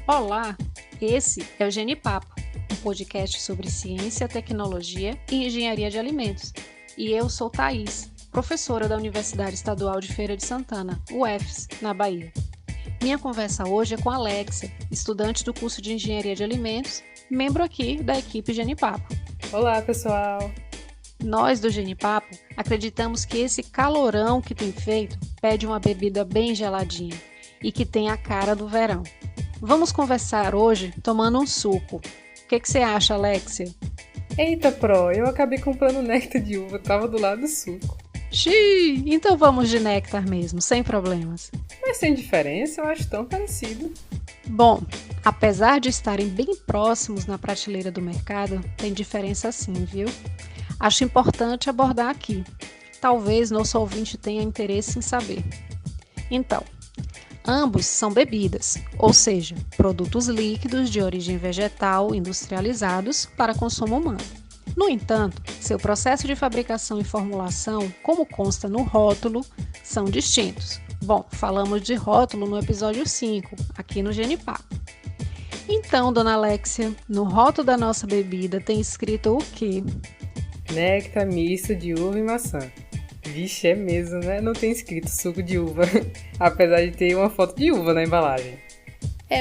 Olá, esse é o Genipapo, um podcast sobre ciência, tecnologia e engenharia de alimentos. E eu sou Thaís, professora da Universidade Estadual de Feira de Santana, UFS, na Bahia. Minha conversa hoje é com a Alexia, estudante do curso de Engenharia de Alimentos, membro aqui da equipe Genipapo. Olá, pessoal! Nós do Genipapo acreditamos que esse calorão que tem feito pede uma bebida bem geladinha e que tem a cara do verão. Vamos conversar hoje tomando um suco. O que você acha, Alexia? Eita, Pro, eu acabei comprando néctar de uva, tava do lado do suco. Xiii, então vamos de néctar mesmo, sem problemas. Mas sem diferença, eu acho tão parecido. Bom, apesar de estarem bem próximos na prateleira do mercado, tem diferença sim, viu? Acho importante abordar aqui. Talvez nosso ouvinte tenha interesse em saber. Então, ambos são bebidas, ou seja, produtos líquidos de origem vegetal industrializados para consumo humano. No entanto, seu processo de fabricação e formulação, como consta no rótulo, são distintos. Bom, falamos de rótulo no episódio 5, aqui no Genipapo. Então, dona Alexia, no rótulo da nossa bebida tem escrito o quê? Néctar misto de uva e maçã. Vixe, é mesmo, né? Não tem escrito suco de uva, apesar de ter uma foto de uva na embalagem.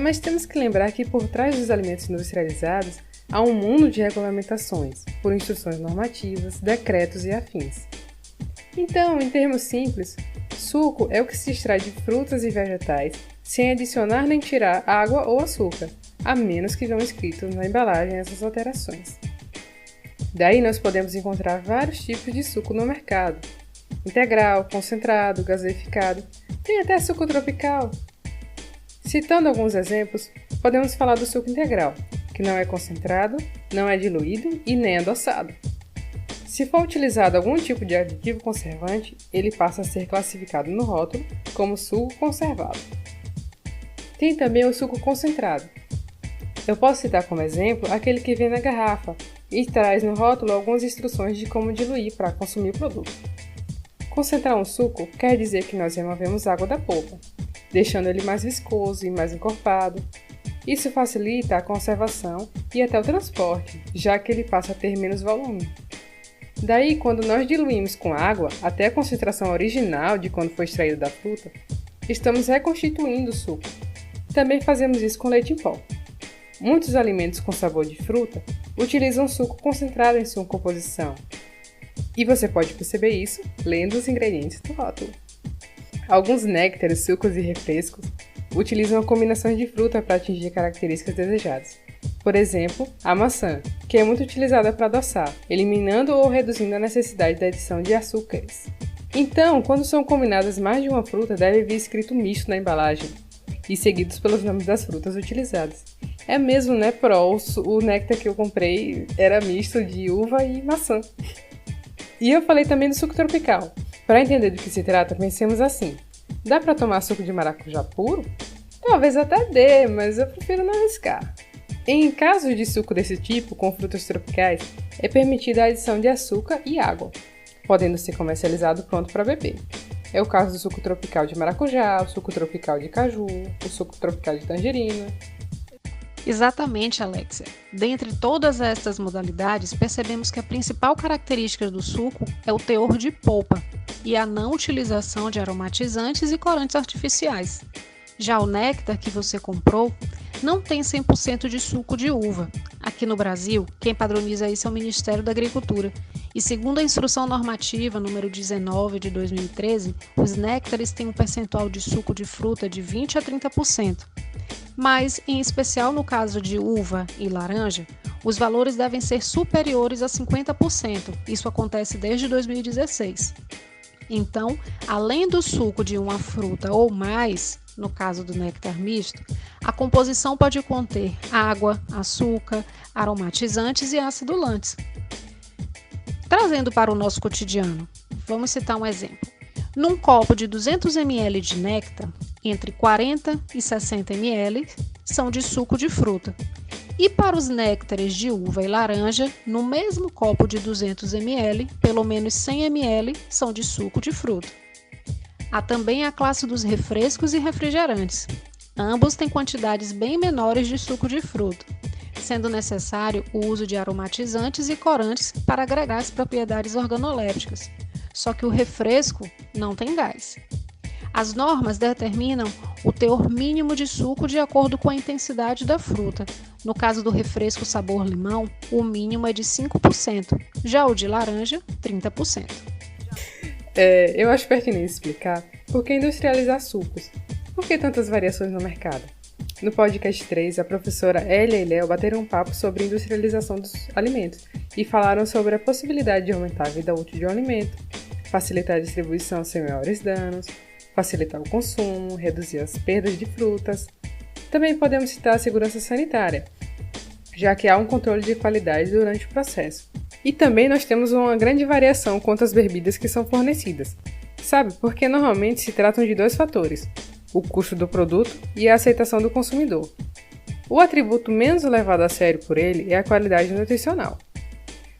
Mas temos que lembrar que por trás dos alimentos industrializados há um mundo de regulamentações, por instruções normativas, decretos e afins. Então, em termos simples, suco é o que se extrai de frutas e vegetais sem adicionar nem tirar água ou açúcar, a menos que venham escritos na embalagem essas alterações. Daí nós podemos encontrar vários tipos de suco no mercado. Integral, concentrado, gaseificado, tem até suco tropical. Citando alguns exemplos, podemos falar do suco integral, que não é concentrado, não é diluído e nem adoçado. Se for utilizado algum tipo de aditivo conservante, ele passa a ser classificado no rótulo como suco conservado. Tem também o suco concentrado. Eu posso citar como exemplo aquele que vem na garrafa e traz no rótulo algumas instruções de como diluir para consumir o produto. Concentrar um suco quer dizer que nós removemos água da polpa, deixando ele mais viscoso e mais encorpado. Isso facilita a conservação e até o transporte, já que ele passa a ter menos volume. Daí, quando nós diluímos com água até a concentração original de quando foi extraído da fruta, estamos reconstituindo o suco. Também fazemos isso com leite em pó. Muitos alimentos com sabor de fruta utilizam suco concentrado em sua composição. E você pode perceber isso lendo os ingredientes do rótulo. Alguns néctares, sucos e refrescos utilizam a combinação de fruta para atingir características desejadas. Por exemplo, a maçã, que é muito utilizada para adoçar, eliminando ou reduzindo a necessidade da adição de açúcares. Então, quando são combinadas mais de uma fruta, deve vir escrito misto na embalagem, e seguidos pelos nomes das frutas utilizadas. É mesmo, né, Pro? O néctar que eu comprei era misto de uva e maçã. E eu falei também do suco tropical. Para entender do que se trata, pensemos assim. Dá para tomar suco de maracujá puro? Talvez até dê, mas eu prefiro não arriscar. Em casos de suco desse tipo, com frutas tropicais, é permitida a adição de açúcar e água, podendo ser comercializado pronto para beber. É o caso do suco tropical de maracujá, o suco tropical de caju, o suco tropical de tangerina. Exatamente, Alexia. Dentre todas estas modalidades, percebemos que a principal característica do suco é o teor de polpa e a não utilização de aromatizantes e corantes artificiais. Já o néctar que você comprou não tem 100% de suco de uva. Aqui no Brasil, quem padroniza isso é o Ministério da Agricultura. E segundo a Instrução Normativa número 19 de 2013, os néctares têm um percentual de suco de fruta de 20 a 30%. Mas, em especial no caso de uva e laranja, os valores devem ser superiores a 50%. Isso acontece desde 2016. Então, além do suco de uma fruta ou mais, no caso do néctar misto, a composição pode conter água, açúcar, aromatizantes e acidulantes. Trazendo para o nosso cotidiano, vamos citar um exemplo. Num copo de 200 ml de néctar, entre 40 e 60 ml são de suco de fruta. E para os néctares de uva e laranja, no mesmo copo de 200 ml, pelo menos 100 ml são de suco de fruta. Há também a classe dos refrescos e refrigerantes. Ambos têm quantidades bem menores de suco de fruta, sendo necessário o uso de aromatizantes e corantes para agregar as propriedades organolépticas. Só que o refresco não tem gás. As normas determinam o teor mínimo de suco de acordo com a intensidade da fruta. No caso do refresco sabor limão, o mínimo é de 5%, já o de laranja, 30%. Eu acho pertinente explicar por que industrializar sucos. Por que tantas variações no mercado? No podcast 3, a professora Elia e Léo bateram um papo sobre industrialização dos alimentos e falaram sobre a possibilidade de aumentar a vida útil de um alimento, facilitar a distribuição sem maiores danos, facilitar o consumo, reduzir as perdas de frutas. Também podemos citar a segurança sanitária, já que há um controle de qualidade durante o processo. E também nós temos uma grande variação quanto às bebidas que são fornecidas. Sabe, porque normalmente se tratam de dois fatores: o custo do produto e a aceitação do consumidor. O atributo menos levado a sério por ele é a qualidade nutricional.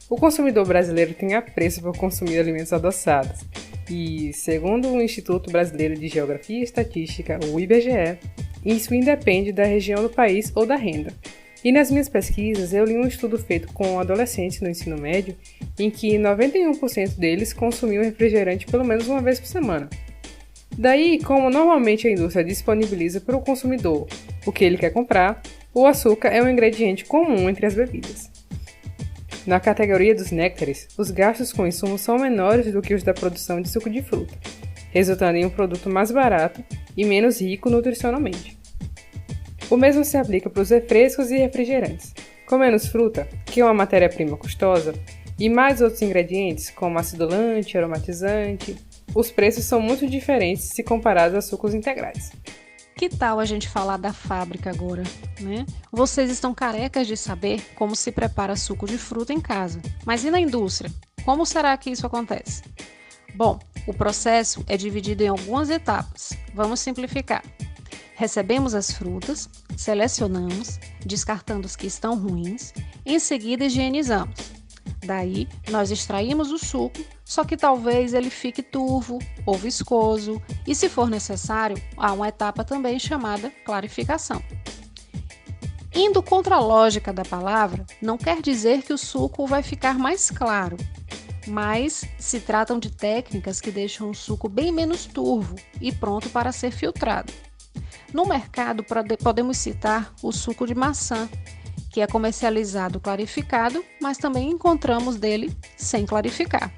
O consumidor brasileiro tem apreço por consumir alimentos adoçados e, segundo o Instituto Brasileiro de Geografia e Estatística, o IBGE, isso independe da região do país ou da renda. E nas minhas pesquisas, eu li um estudo feito com adolescentes no ensino médio, em que 91% deles consumiam refrigerante pelo menos uma vez por semana. Daí, como normalmente a indústria disponibiliza para o consumidor o que ele quer comprar, o açúcar é um ingrediente comum entre as bebidas. Na categoria dos néctares, os gastos com insumos são menores do que os da produção de suco de fruta, resultando em um produto mais barato e menos rico nutricionalmente. O mesmo se aplica para os refrescos e refrigerantes. Com menos fruta, que é uma matéria-prima custosa, e mais outros ingredientes, como acidulante, aromatizante, os preços são muito diferentes se comparados a sucos integrais. Que tal a gente falar da fábrica agora, né? Vocês estão carecas de saber como se prepara suco de fruta em casa. Mas e na indústria? Como será que isso acontece? Bom, o processo é dividido em algumas etapas. Vamos simplificar. Recebemos as frutas, selecionamos, descartando os que estão ruins, em seguida higienizamos. Daí, nós extraímos o suco, só que talvez ele fique turvo ou viscoso, e se for necessário, há uma etapa também chamada clarificação. Indo contra a lógica da palavra, não quer dizer que o suco vai ficar mais claro, mas se tratam de técnicas que deixam o suco bem menos turvo e pronto para ser filtrado. No mercado, podemos citar o suco de maçã, que é comercializado clarificado, mas também encontramos dele sem clarificar.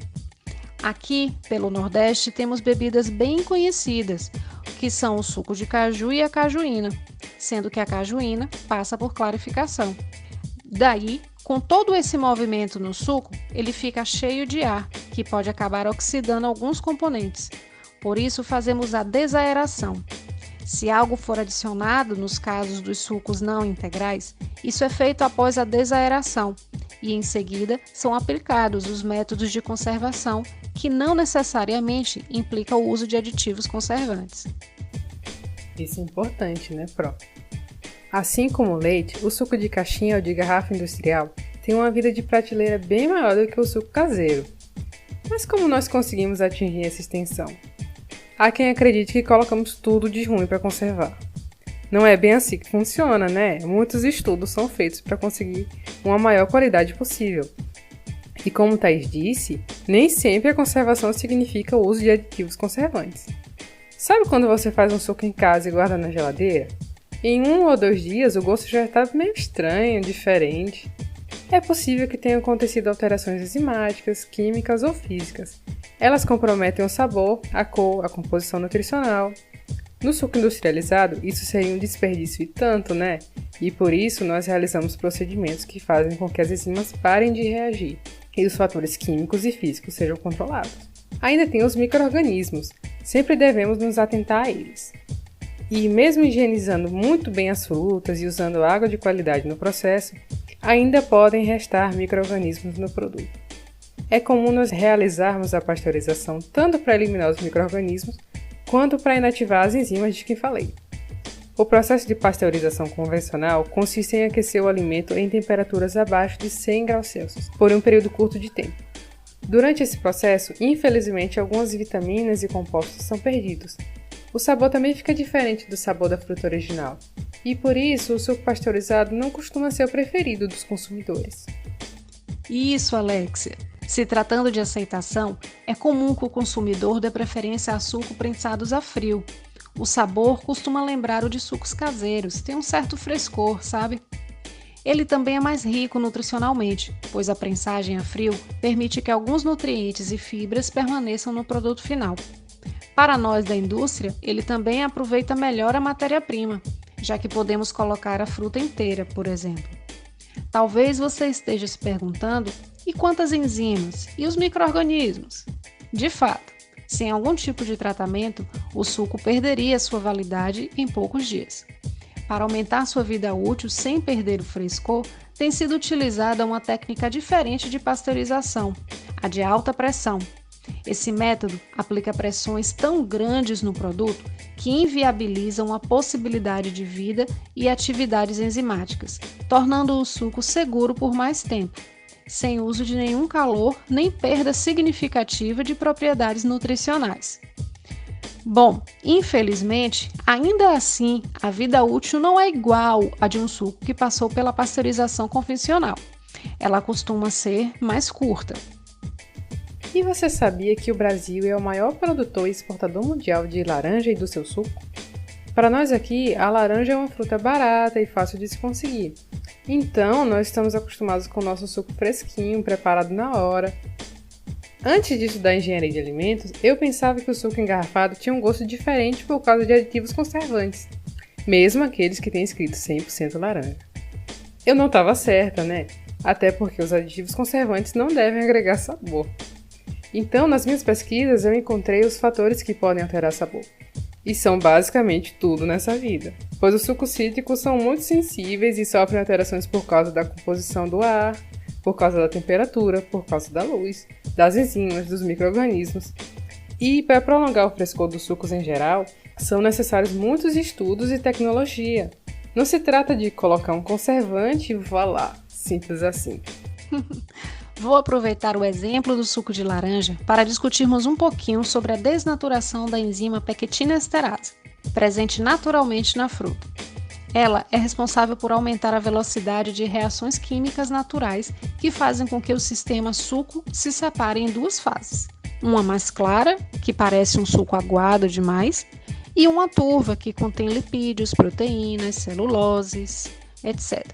Aqui, pelo Nordeste, temos bebidas bem conhecidas, que são o suco de caju e a cajuína, sendo que a cajuína passa por clarificação. Daí, com todo esse movimento no suco, ele fica cheio de ar, que pode acabar oxidando alguns componentes. Por isso, fazemos a desaeração. Se algo for adicionado nos casos dos sucos não integrais, isso é feito após a desaeração e, em seguida, são aplicados os métodos de conservação, que não necessariamente implica o uso de aditivos conservantes. Isso é importante, né, Pro? Assim como o leite, o suco de caixinha ou de garrafa industrial tem uma vida de prateleira bem maior do que o suco caseiro. Mas como nós conseguimos atingir essa extensão? Há quem acredite que colocamos tudo de ruim para conservar. Não é bem assim que funciona, né? Muitos estudos são feitos para conseguir uma maior qualidade possível. E como Thaís disse, nem sempre a conservação significa o uso de aditivos conservantes. Sabe quando você faz um suco em casa e guarda na geladeira? Em 1 ou 2 dias o gosto já está meio estranho, diferente. É possível que tenham acontecido alterações enzimáticas, químicas ou físicas. Elas comprometem o sabor, a cor, a composição nutricional. No suco industrializado, isso seria um desperdício e tanto, né? E por isso nós realizamos procedimentos que fazem com que as enzimas parem de reagir e os fatores químicos e físicos sejam controlados. Ainda tem os micro-organismos, sempre devemos nos atentar a eles. E mesmo higienizando muito bem as frutas e usando água de qualidade no processo, ainda podem restar micro-organismos no produto. É comum nós realizarmos a pasteurização tanto para eliminar os micro-organismos quanto para inativar as enzimas de que falei. O processo de pasteurização convencional consiste em aquecer o alimento em temperaturas abaixo de 100 graus Celsius por um período curto de tempo. Durante esse processo, infelizmente, algumas vitaminas e compostos são perdidos, O sabor também fica diferente do sabor da fruta original. E por isso, o suco pasteurizado não costuma ser o preferido dos consumidores. Isso, Alexia. Se tratando de aceitação, é comum que o consumidor dê preferência a sucos prensados a frio. O sabor costuma lembrar o de sucos caseiros, tem um certo frescor, sabe? Ele também é mais rico nutricionalmente, pois a prensagem a frio permite que alguns nutrientes e fibras permaneçam no produto final. Para nós da indústria, ele também aproveita melhor a matéria-prima, já que podemos colocar a fruta inteira, por exemplo. Talvez você esteja se perguntando, e quantas enzimas? E os micro-organismos? De fato, sem algum tipo de tratamento, o suco perderia sua validade em poucos dias. Para aumentar sua vida útil sem perder o frescor, tem sido utilizada uma técnica diferente de pasteurização, a de alta pressão. Esse método aplica pressões tão grandes no produto que inviabilizam a possibilidade de vida e atividades enzimáticas, tornando o suco seguro por mais tempo, sem uso de nenhum calor nem perda significativa de propriedades nutricionais. Bom, infelizmente, ainda assim, a vida útil não é igual à de um suco que passou pela pasteurização convencional. Ela costuma ser mais curta. E você sabia que o Brasil é o maior produtor e exportador mundial de laranja e do seu suco? Para nós aqui, a laranja é uma fruta barata e fácil de se conseguir. Então, nós estamos acostumados com o nosso suco fresquinho, preparado na hora. Antes de estudar engenharia de alimentos, eu pensava que o suco engarrafado tinha um gosto diferente por causa de aditivos conservantes, mesmo aqueles que têm escrito 100% laranja. Eu não estava certa, né? Até porque os aditivos conservantes não devem agregar sabor. Então, nas minhas pesquisas, eu encontrei os fatores que podem alterar sabor. E são basicamente tudo nessa vida, pois os sucos cítricos são muito sensíveis e sofrem alterações por causa da composição do ar, por causa da temperatura, por causa da luz, das enzimas, dos micro-organismos. E para prolongar o frescor dos sucos em geral, são necessários muitos estudos e tecnologia. Não se trata de colocar um conservante e voilá, simples assim. Vou aproveitar o exemplo do suco de laranja para discutirmos um pouquinho sobre a desnaturação da enzima pectina esterase, presente naturalmente na fruta. Ela é responsável por aumentar a velocidade de reações químicas naturais que fazem com que o sistema suco se separe em duas fases. Uma mais clara, que parece um suco aguado demais, e uma turva, que contém lipídios, proteínas, celuloses, etc.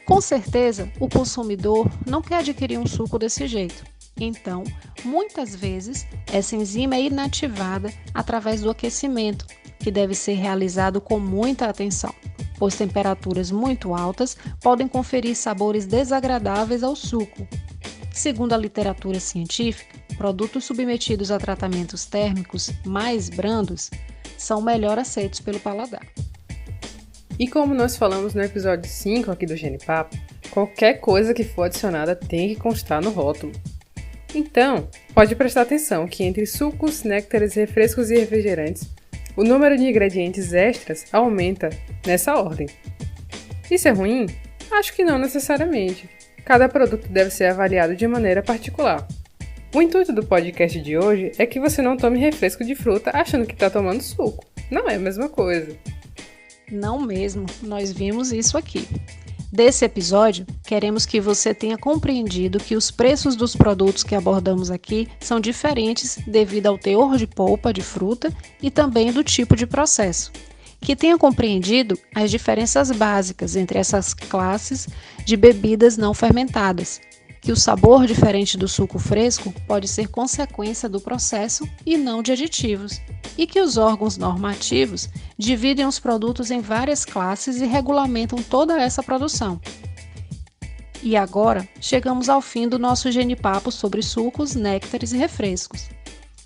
Com certeza, o consumidor não quer adquirir um suco desse jeito. Então, muitas vezes, essa enzima é inativada através do aquecimento, que deve ser realizado com muita atenção, pois temperaturas muito altas podem conferir sabores desagradáveis ao suco. Segundo a literatura científica, produtos submetidos a tratamentos térmicos mais brandos são melhor aceitos pelo paladar. E como nós falamos no episódio 5 aqui do Genipapo, qualquer coisa que for adicionada tem que constar no rótulo. Então, pode prestar atenção que entre sucos, néctares, refrescos e refrigerantes, o número de ingredientes extras aumenta nessa ordem. Isso é ruim? Acho que não necessariamente. Cada produto deve ser avaliado de maneira particular. O intuito do podcast de hoje é que você não tome refresco de fruta achando que está tomando suco. Não é a mesma coisa. Não mesmo, nós vimos isso aqui. Desse episódio, queremos que você tenha compreendido que os preços dos produtos que abordamos aqui são diferentes devido ao teor de polpa de fruta e também do tipo de processo. Que tenha compreendido as diferenças básicas entre essas classes de bebidas não fermentadas, que o sabor diferente do suco fresco pode ser consequência do processo e não de aditivos, e que os órgãos normativos dividem os produtos em várias classes e regulamentam toda essa produção. E agora, chegamos ao fim do nosso Genipapo sobre sucos, néctares e refrescos.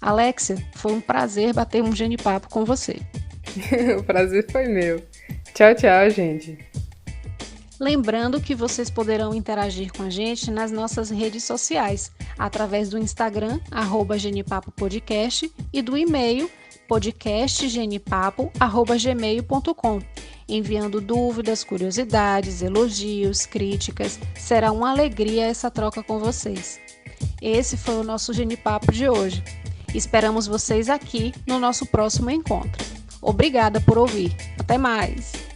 Alexia, foi um prazer bater um Genipapo com você. O prazer foi meu. Tchau, tchau, gente. Lembrando que vocês poderão interagir com a gente nas nossas redes sociais, através do Instagram, @genipapopodcast, e do e-mail, podcastgenipapo@gmail.com, enviando dúvidas, curiosidades, elogios, críticas. Será uma alegria essa troca com vocês. Esse foi o nosso Genipapo de hoje. Esperamos vocês aqui no nosso próximo encontro. Obrigada por ouvir. Até mais!